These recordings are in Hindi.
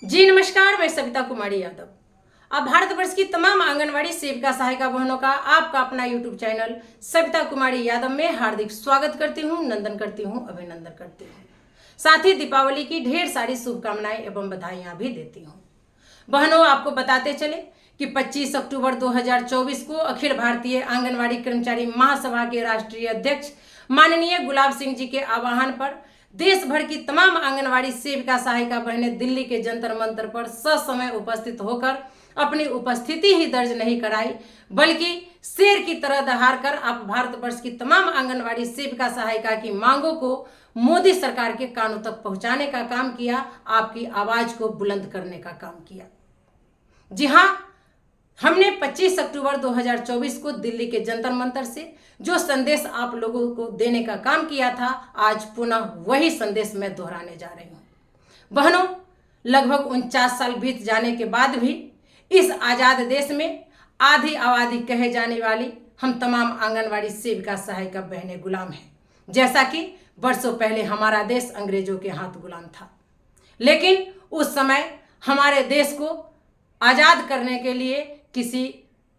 जी नमस्कार, मैं सविता कुमारी यादव। अब भारतवर्ष की तमाम आंगनवाड़ी सेविका सहायिका बहनों का आपका अपना यूट्यूब चैनल सविता कुमारी यादव में हार्दिक स्वागत करती हूँ, नंदन करती हूँ, अभिनंदन करती हूँ। साथ ही दीपावली की ढेर सारी शुभकामनाएं एवं बधाइयां भी देती हूँ। बहनों, आपको बताते चले कि 25 अक्टूबर 2024 को अखिल भारतीय आंगनवाड़ी कर्मचारी महासभा के राष्ट्रीय अध्यक्ष माननीय गुलाब सिंह जी के आह्वान पर देश भर की तमाम आंगनवाड़ी सेविका सहायिका बहनें दिल्ली के जंतर मंतर पर ससमय उपस्थित होकर अपनी उपस्थिति ही दर्ज नहीं कराई, बल्कि शेर की तरह दहाड़ कर आप भारतवर्ष की तमाम आंगनवाड़ी सेविका सहायिका की मांगों को मोदी सरकार के कानों तक पहुंचाने का काम किया, आपकी आवाज को बुलंद करने का काम किया। जी हाँ, हमने 25 अक्टूबर 2024 को दिल्ली के जंतर मंतर से जो संदेश आप लोगों को देने का काम किया था, आज पुनः वही संदेश मैं दोहराने जा रही हूँ। बहनों, लगभग 49 साल बीत जाने के बाद भी इस आज़ाद देश में आधी आबादी कहे जाने वाली हम तमाम आंगनवाड़ी सेविका सहायिका बहनें गुलाम हैं, जैसा कि वर्षों पहले हमारा देश अंग्रेजों के हाथ गुलाम था। लेकिन उस समय हमारे देश को आज़ाद करने के लिए किसी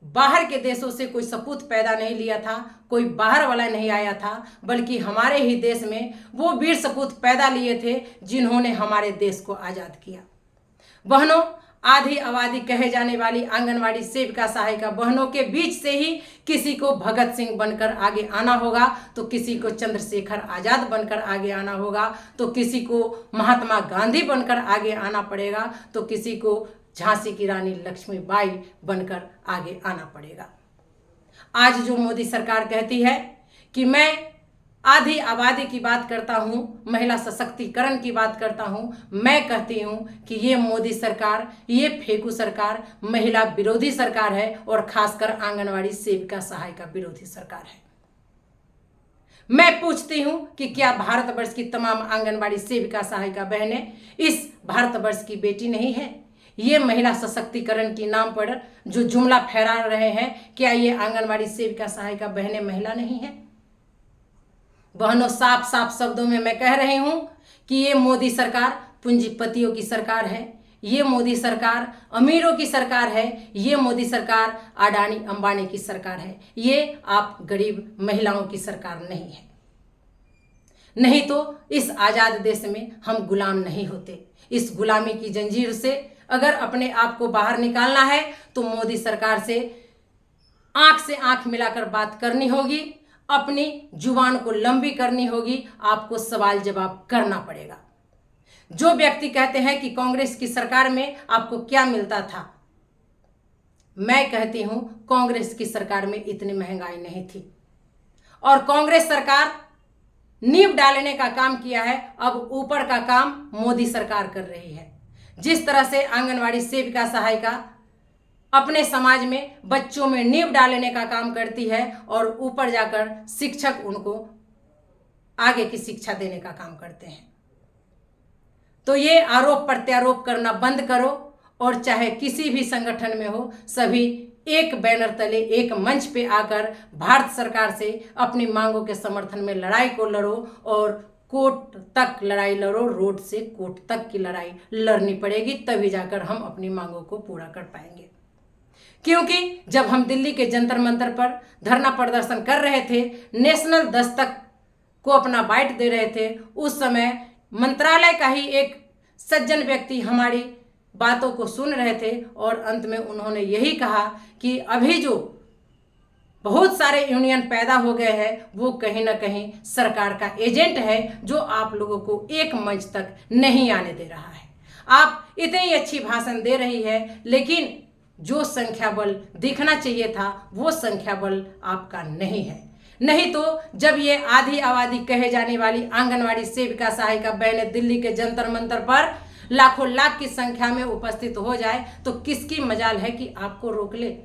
बाहर के देशों से कोई सपूत पैदा नहीं लिया था, कोई बाहर वाला नहीं आया था, बल्कि हमारे ही देश में वो वीर सपूत पैदा लिए थे जिन्होंने हमारे देश को आज़ाद किया। बहनों, आधी आबादी कहे जाने वाली आंगनवाड़ी सेविका सहायिका बहनों के बीच से ही किसी को भगत सिंह बनकर आगे आना होगा, तो किसी को चंद्रशेखर आज़ाद बनकर आगे आना होगा, तो किसी को महात्मा गांधी बनकर आगे आना पड़ेगा, तो किसी को झांसी की रानी लक्ष्मीबाई बनकर आगे आना पड़ेगा। आज जो मोदी सरकार कहती है कि मैं आधी आबादी की बात करता हूँ, महिला सशक्तिकरण की बात करता हूँ, मैं कहती हूँ कि ये मोदी सरकार, ये फेंकू सरकार महिला विरोधी सरकार है और खासकर आंगनवाड़ी सेविका सहायिका विरोधी सरकार है। मैं पूछती हूँ कि क्या भारतवर्ष की तमाम आंगनवाड़ी सेविका सहायिका बहनें इस भारतवर्ष की बेटी नहीं है? ये महिला सशक्तिकरण के नाम पर जो जुमला फहरा रहे हैं, क्या ये आंगनवाड़ी सेविका सहायिका बहनें महिला नहीं है? बहनों, साफ साफ शब्दों में मैं कह रही हूं कि ये मोदी सरकार पूंजीपतियों की सरकार है, ये मोदी सरकार अमीरों की सरकार है, ये मोदी सरकार अडानी अंबानी की सरकार है। ये आप गरीब महिलाओं की सरकार नहीं है। नहीं तो इस आज़ाद देश में हम गुलाम नहीं होते। इस गुलामी की जंजीर से अगर अपने आप को बाहर निकालना है तो मोदी सरकार से आंख मिलाकर बात करनी होगी, अपनी जुबान को लंबी करनी होगी, आपको सवाल जवाब करना पड़ेगा। जो व्यक्ति कहते हैं कि कांग्रेस की सरकार में आपको क्या मिलता था, मैं कहती हूं कांग्रेस की सरकार में इतनी महंगाई नहीं थी और कांग्रेस सरकार नींव डालने का काम किया है, अब ऊपर का काम मोदी सरकार कर रही है। जिस तरह से आंगनवाड़ी सेविका सहायिका अपने समाज में बच्चों में नींव डालने का काम करती है और ऊपर जाकर शिक्षक उनको आगे की शिक्षा देने का काम करते हैं, तो ये आरोप प्रत्यारोप करना बंद करो और चाहे किसी भी संगठन में हो, सभी एक बैनर तले एक मंच पे आकर भारत सरकार से अपनी मांगों के समर्थन में लड़ाई को लड़ो और कोर्ट तक लड़ाई लड़ो। रोड से कोर्ट तक की लड़ाई लड़नी पड़ेगी, तभी जाकर हम अपनी मांगों को पूरा कर पाएंगे। क्योंकि जब हम दिल्ली के जंतर मंतर पर धरना प्रदर्शन कर रहे थे, नेशनल दस्तक को अपना बाइट दे रहे थे, उस समय मंत्रालय का ही एक सज्जन व्यक्ति हमारी बातों को सुन रहे थे और अंत में उन्होंने यही कहा कि अभी जो बहुत सारे यूनियन पैदा हो गए हैं वो कहीं ना कहीं सरकार का एजेंट है, जो आप लोगों को एक मंच तक नहीं आने दे रहा है। आप इतनी अच्छी भाषण दे रही है, लेकिन जो संख्या बल दिखना चाहिए था वो संख्या बल आपका नहीं है। नहीं तो जब ये आधी आबादी कहे जाने वाली आंगनवाड़ी सेविका सहायिका बहनें दिल्ली के जंतर मंतर पर लाखों लाख की संख्या में उपस्थित हो जाए तो किसकी मजाल है कि आपको रोक ले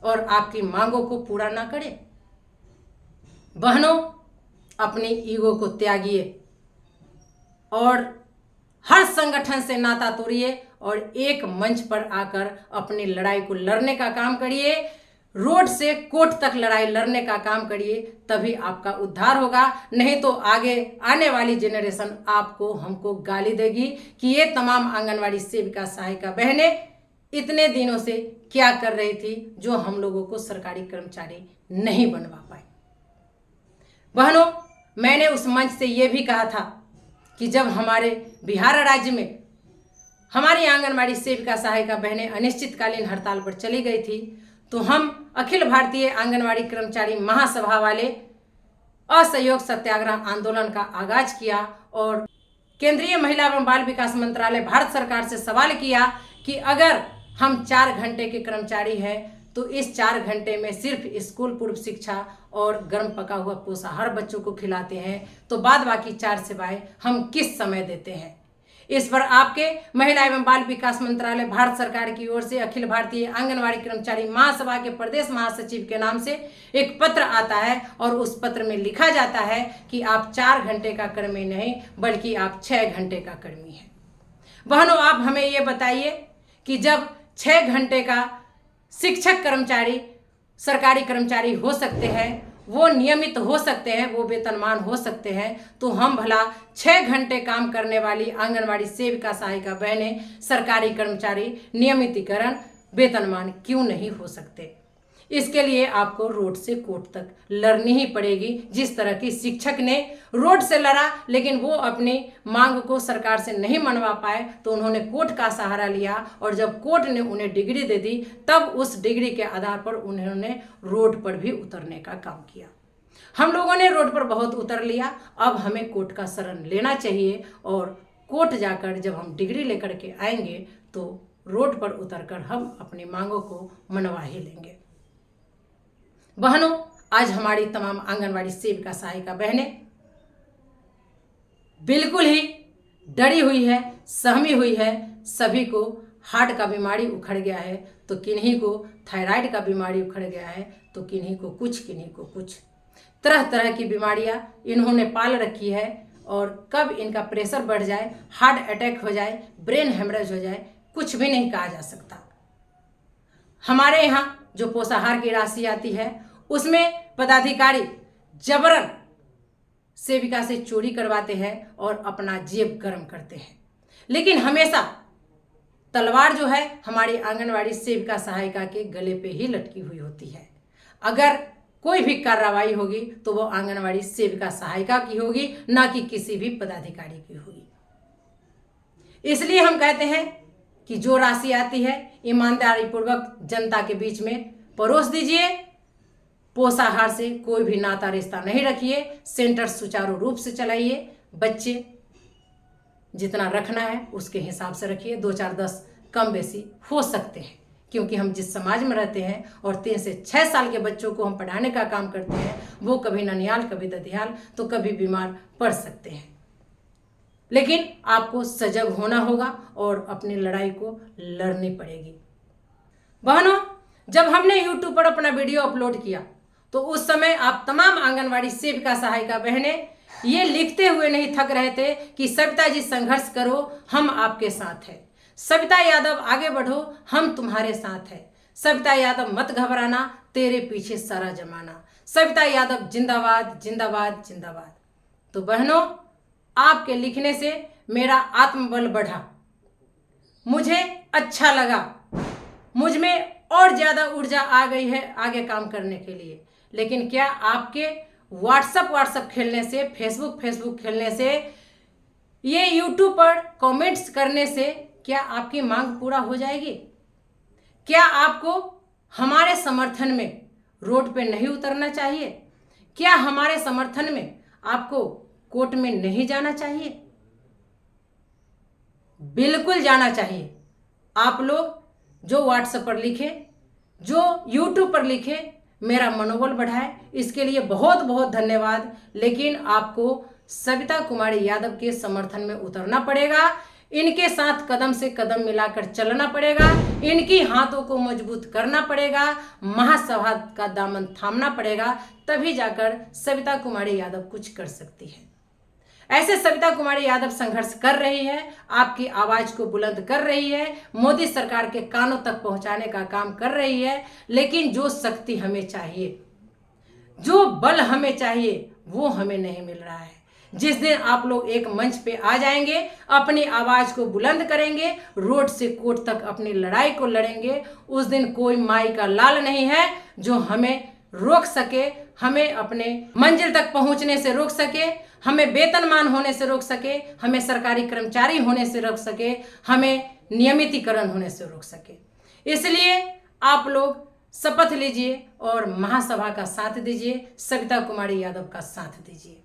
और आपकी मांगों को पूरा ना करे। बहनों, अपनी ईगो को त्यागिए और हर संगठन से नाता तोड़िए और एक मंच पर आकर अपनी लड़ाई को लड़ने का काम करिए। रोड से कोर्ट तक लड़ाई लड़ने का काम करिए, तभी आपका उद्धार होगा। नहीं तो आगे आने वाली जनरेशन आपको हमको गाली देगी कि ये तमाम आंगनवाड़ी सेविका सहायिका बहनें इतने दिनों से क्या कर रही थी जो हम लोगों को सरकारी कर्मचारी नहीं बनवा पाए। बहनों, मैंने उस मंच से ये भी कहा था कि जब हमारे बिहार राज्य में हमारी आंगनवाड़ी सेविका सहायिका बहनें अनिश्चितकालीन हड़ताल पर चली गई थी, तो हम अखिल भारतीय आंगनवाड़ी कर्मचारी महासभा वाले असहयोग सत्याग्रह आंदोलन का आगाज किया और केंद्रीय महिला एवं बाल विकास मंत्रालय भारत सरकार से सवाल किया कि अगर हम 4 घंटे के कर्मचारी हैं तो इस 4 घंटे में सिर्फ स्कूल पूर्व शिक्षा और गर्म पका हुआ पोषाहार बच्चों को खिलाते हैं, तो बाद बाकी 4 सेवाएं हम किस समय देते हैं। इस पर आपके महिला एवं बाल विकास मंत्रालय भारत सरकार की ओर से अखिल भारतीय आंगनवाड़ी कर्मचारी महासभा के प्रदेश महासचिव के नाम से एक पत्र आता है और उस पत्र में लिखा जाता है कि आप 4 घंटे का कर्मी नहीं बल्कि आप 6 घंटे का कर्मी हैं। बहनों, आप हमें ये बताइए कि जब 6 घंटे का शिक्षक कर्मचारी सरकारी कर्मचारी हो सकते हैं, वो नियमित हो सकते हैं, वो वेतनमान हो सकते हैं, तो हम भला 6 घंटे काम करने वाली आंगनवाड़ी सेविका सहायिका बहनें सरकारी कर्मचारी नियमितीकरण वेतनमान क्यों नहीं हो सकते। इसके लिए आपको रोड से कोर्ट तक लड़नी ही पड़ेगी। जिस तरह की शिक्षक ने रोड से लड़ा लेकिन वो अपनी मांग को सरकार से नहीं मनवा पाए तो उन्होंने कोर्ट का सहारा लिया और जब कोर्ट ने उन्हें डिग्री दे दी तब उस डिग्री के आधार पर उन्होंने रोड पर भी उतरने का काम किया। हम लोगों ने रोड पर बहुत उतर लिया, अब हमें कोर्ट का शरण लेना चाहिए और कोर्ट जाकर जब हम डिग्री लेकर के आएंगे तो रोड पर उतरकर हम अपनी मांगों को मनवा ही लेंगे। बहनों, आज हमारी तमाम आंगनवाड़ी सेविका सहायिका बहनें बिल्कुल ही डरी हुई है, सहमी हुई है। सभी को हार्ट का बीमारी उखड़ गया है तो किन्हीं को थायराइड का बीमारी उखड़ गया है तो किन्हीं को कुछ तरह तरह की बीमारियां इन्होंने पाल रखी है और कब इनका प्रेशर बढ़ जाए, हार्ट अटैक हो जाए, ब्रेन हेमरेज हो जाए, कुछ भी नहीं कहा जा सकता। हमारे यहाँ जो पोषाहार की राशि आती है उसमें पदाधिकारी जबरन सेविका से चोरी करवाते हैं और अपना जेब गर्म करते हैं, लेकिन हमेशा तलवार जो है हमारी आंगनवाड़ी सेविका सहायिका के गले पे ही लटकी हुई होती है। अगर कोई भी कार्रवाई होगी तो वो आंगनवाड़ी सेविका सहायिका की होगी, ना कि किसी भी पदाधिकारी की होगी। इसलिए हम कहते हैं कि जो राशि आती है ईमानदारी पूर्वक जनता के बीच में परोस दीजिए। पोषाहार से कोई भी नाता रिश्ता नहीं रखिए, सेंटर सुचारू रूप से चलाइए। बच्चे जितना रखना है उसके हिसाब से रखिए, 2-4-10 कम बेसी हो सकते हैं, क्योंकि हम जिस समाज में रहते हैं और 3 से 6 साल के बच्चों को हम पढ़ाने का काम करते हैं, वो कभी ननिहाल कभी ददियाल तो कभी बीमार पड़ सकते हैं। लेकिन आपको सजग होना होगा और अपनी लड़ाई को लड़नी पड़ेगी। बहनों, जब हमने YouTube पर अपना वीडियो अपलोड किया तो उस समय आप तमाम आंगनवाड़ी सेविका सहायिका बहनें ये लिखते हुए नहीं थक रहे थे कि सविता जी संघर्ष करो, हम आपके साथ हैं। सविता यादव आगे बढ़ो, हम तुम्हारे साथ हैं। सविता यादव मत घबराना, तेरे पीछे सारा जमाना। सविता यादव जिंदाबाद जिंदाबाद जिंदाबाद। तो बहनों, आपके लिखने से मेरा आत्मबल बढ़ा, मुझे अच्छा लगा, मुझ में और ज़्यादा ऊर्जा आ गई है आगे काम करने के लिए। लेकिन क्या आपके व्हाट्सएप खेलने से, फेसबुक खेलने से, ये यूट्यूब पर कमेंट्स करने से क्या आपकी मांग पूरा हो जाएगी? क्या आपको हमारे समर्थन में रोड पे नहीं उतरना चाहिए? क्या हमारे समर्थन में आपको कोर्ट में नहीं जाना चाहिए? बिल्कुल जाना चाहिए। आप लोग जो व्हाट्सएप पर लिखे, जो यूट्यूब पर लिखे, मेरा मनोबल बढ़ाए, इसके लिए बहुत बहुत धन्यवाद। लेकिन आपको सविता कुमारी यादव के समर्थन में उतरना पड़ेगा, इनके साथ कदम से कदम मिलाकर चलना पड़ेगा, इनकी हाथों को मजबूत करना पड़ेगा, महासभा का दामन थामना पड़ेगा, तभी जाकर सविता कुमारी यादव कुछ कर सकती है। ऐसे सविता कुमारी यादव संघर्ष कर रही है, आपकी आवाज को बुलंद कर रही है, मोदी सरकार के कानों तक पहुंचाने का काम कर रही है। लेकिन जो शक्ति हमें चाहिए, जो बल हमें चाहिए, वो हमें नहीं मिल रहा है। जिस दिन आप लोग एक मंच पे आ जाएंगे, अपनी आवाज को बुलंद करेंगे, रोड से कोर्ट तक अपनी लड़ाई को लड़ेंगे, उस दिन कोई माई का लाल नहीं है जो हमें रोक सके, हमें अपने मंजिल तक पहुंचने से रोक सके, हमें वेतनमान होने से रोक सके, हमें सरकारी कर्मचारी होने से रोक सके, हमें नियमितीकरण होने से रोक सके। इसलिए आप लोग शपथ लीजिए और महासभा का साथ दीजिए, सविता कुमारी यादव का साथ दीजिए।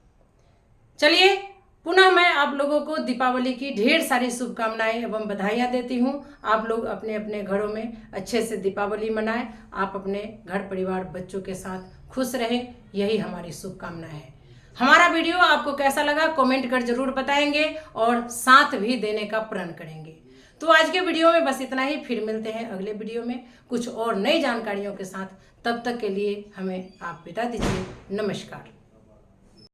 चलिए, पुनः मैं आप लोगों को दीपावली की ढेर सारी शुभकामनाएं एवं बधाइयाँ देती हूँ। आप लोग अपने अपने घरों में अच्छे से दीपावली मनाएं, आप अपने घर परिवार बच्चों के साथ खुश रहें, यही हमारी शुभकामनाएं है। हमारा वीडियो आपको कैसा लगा कमेंट कर जरूर बताएंगे और साथ भी देने का प्रण करेंगे। तो आज के वीडियो में बस इतना ही, फिर मिलते हैं अगले वीडियो में कुछ और नई जानकारियों के साथ। तब तक के लिए हमें आप विदा दीजिए। नमस्कार।